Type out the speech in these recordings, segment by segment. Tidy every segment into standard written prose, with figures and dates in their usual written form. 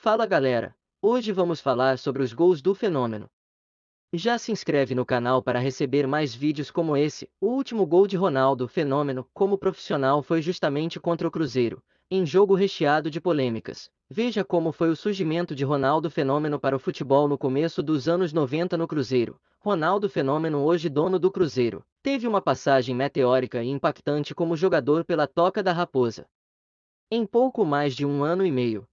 Fala galera, hoje vamos falar sobre os gols do Fenômeno. Já se inscreve no canal para receber mais vídeos como esse. O último gol de Ronaldo Fenômeno como profissional foi justamente contra o Cruzeiro, em jogo recheado de polêmicas. Veja como foi o surgimento de Ronaldo Fenômeno para o futebol no começo dos anos 90 no Cruzeiro. Ronaldo Fenômeno, hoje dono do Cruzeiro, teve uma passagem meteórica e impactante como jogador pela Toca da Raposa. Em pouco mais de um ano e meio,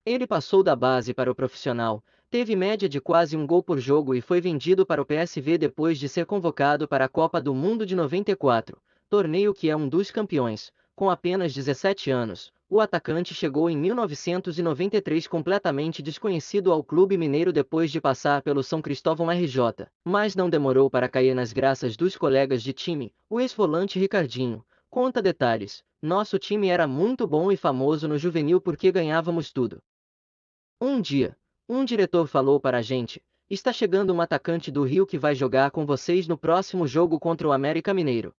ele passou da base para o profissional, teve média de quase um gol por jogo e foi vendido para o PSV depois de ser convocado para a Copa do Mundo de 94, torneio que é um dos campeões. Com apenas 17 anos, o atacante chegou em 1993 completamente desconhecido ao clube mineiro depois de passar pelo São Cristóvão RJ, mas não demorou para cair nas graças dos colegas de time. O ex-volante Ricardinho conta detalhes: nosso time era muito bom e famoso no juvenil porque ganhávamos tudo. Um dia, um diretor falou para a gente: está chegando um atacante do Rio que vai jogar com vocês no próximo jogo contra o América Mineiro.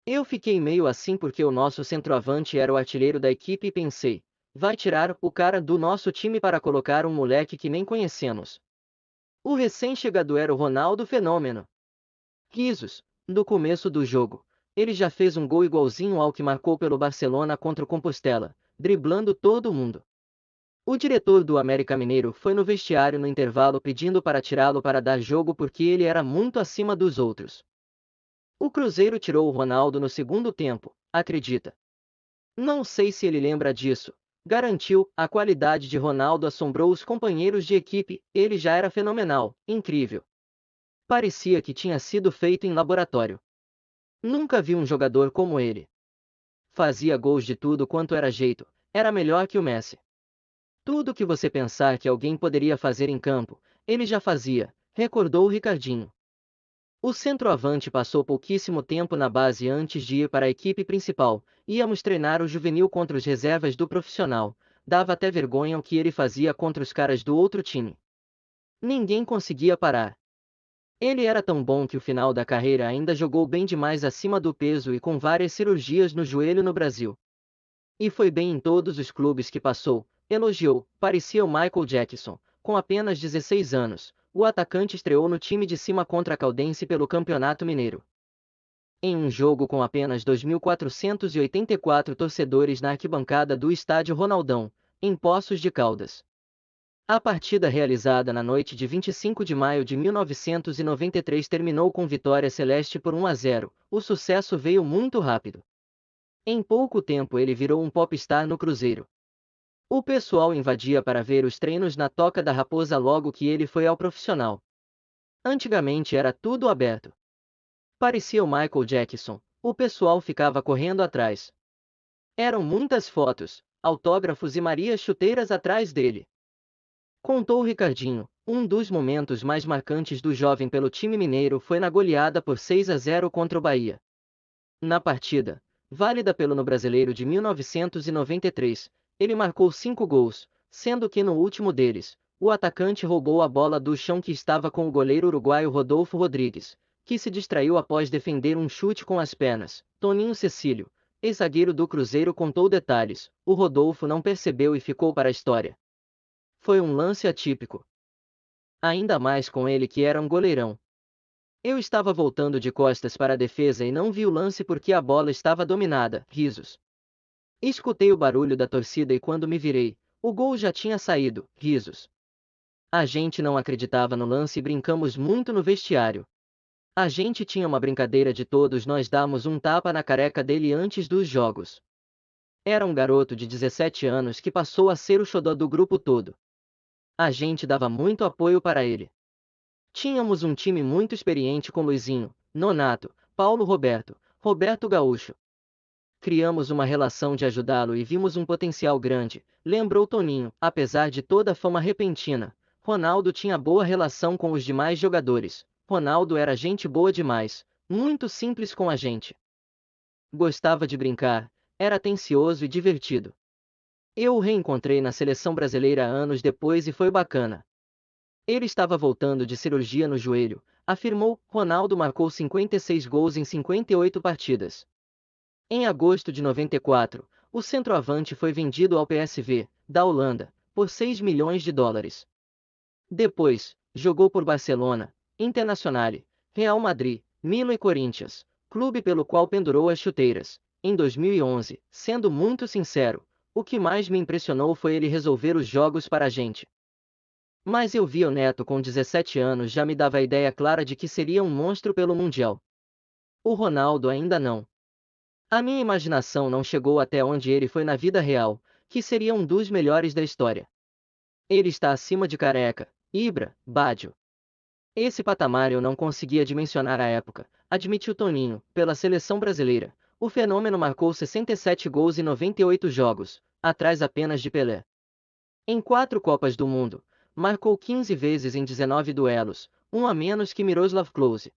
Eu fiquei meio assim porque o nosso centroavante era o artilheiro da equipe e pensei: vai tirar o cara do nosso time para colocar um moleque que nem conhecemos. O recém-chegado era o Ronaldo Fenômeno. Risos. No começo do jogo, ele já fez um gol igualzinho ao que marcou pelo Barcelona contra o Compostela, driblando todo mundo. O diretor do América Mineiro foi no vestiário no intervalo pedindo para tirá-lo para dar jogo porque ele era muito acima dos outros. O Cruzeiro tirou o Ronaldo no segundo tempo, acredita? Não sei se ele lembra disso. Garantiu, a qualidade de Ronaldo assombrou os companheiros de equipe, ele já era fenomenal, incrível. Parecia que tinha sido feito em laboratório. Nunca vi um jogador como ele. Fazia gols de tudo quanto era jeito, era melhor que o Messi. Tudo que você pensar que alguém poderia fazer em campo, ele já fazia, recordou Ricardinho. O centroavante passou pouquíssimo tempo na base antes de ir para a equipe principal. Íamos treinar o juvenil contra os reservas do profissional. Dava até vergonha o que ele fazia contra os caras do outro time. Ninguém conseguia parar. Ele era tão bom que no final da carreira ainda jogou bem demais acima do peso e com várias cirurgias no joelho no Brasil. E foi bem em todos os clubes que passou, elogiou. Parecia o Michael Jackson. Com apenas 16 anos, o atacante estreou no time de cima contra a Caldense pelo Campeonato Mineiro. Em um jogo com apenas 2.484 torcedores na arquibancada do Estádio Ronaldão, em Poços de Caldas. A partida realizada na noite de 25 de maio de 1993 terminou com vitória celeste por 1-0. O sucesso veio muito rápido. Em pouco tempo ele virou um popstar no Cruzeiro. O pessoal invadia para ver os treinos na Toca da Raposa logo que ele foi ao profissional. Antigamente era tudo aberto. Parecia o Michael Jackson, o pessoal ficava correndo atrás. Eram muitas fotos, autógrafos e Maria chuteiras atrás dele. Contou Ricardinho, um dos momentos mais marcantes do jovem pelo time mineiro foi na goleada por 6-0 contra o Bahia. Na partida, válida pelo no Brasileiro de 1993, ele marcou 5 gols, sendo que no último deles, o atacante roubou a bola do chão que estava com o goleiro uruguaio Rodolfo Rodrigues, que se distraiu após defender um chute com as pernas. Toninho Cecílio, ex-zagueiro do Cruzeiro, contou detalhes: o Rodolfo não percebeu e ficou para a história. Foi um lance atípico. Ainda mais com ele que era um goleirão. Eu estava voltando de costas para a defesa e não vi o lance porque a bola estava dominada. Risos. Escutei o barulho da torcida e quando me virei, o gol já tinha saído. Risos. A gente não acreditava no lance e brincamos muito no vestiário. A gente tinha uma brincadeira de todos nós darmos um tapa na careca dele antes dos jogos. Era um garoto de 17 anos que passou a ser o xodó do grupo todo. A gente dava muito apoio para ele. Tínhamos um time muito experiente com Luizinho, Nonato, Paulo Roberto, Roberto Gaúcho. Criamos uma relação de ajudá-lo e vimos um potencial grande, lembrou Toninho. Apesar de toda a fama repentina, Ronaldo tinha boa relação com os demais jogadores. Ronaldo era gente boa demais, muito simples com a gente. Gostava de brincar, era atencioso e divertido. Eu o reencontrei na seleção brasileira anos depois e foi bacana. Ele estava voltando de cirurgia no joelho, afirmou. Ronaldo marcou 56 gols em 58 partidas. Em agosto de 94, o centroavante foi vendido ao PSV, da Holanda, por 6 milhões de dólares. Depois, jogou por Barcelona, Internacional, Real Madrid, Milan e Corinthians, clube pelo qual pendurou as chuteiras. Em 2011, sendo muito sincero, o que mais me impressionou foi ele resolver os jogos para a gente. Mas eu vi o Neto com 17 anos já me dava a ideia clara de que seria um monstro pelo Mundial. O Ronaldo ainda não. A minha imaginação não chegou até onde ele foi na vida real, que seria um dos melhores da história. Ele está acima de Careca, Ibra, Baggio. Esse patamar eu não conseguia dimensionar à época, admitiu Toninho, pela seleção brasileira. O fenômeno marcou 67 gols em 98 jogos, atrás apenas de Pelé. Em 4 Copas do Mundo, marcou 15 vezes em 19 duelos, um a menos que Miroslav Klose.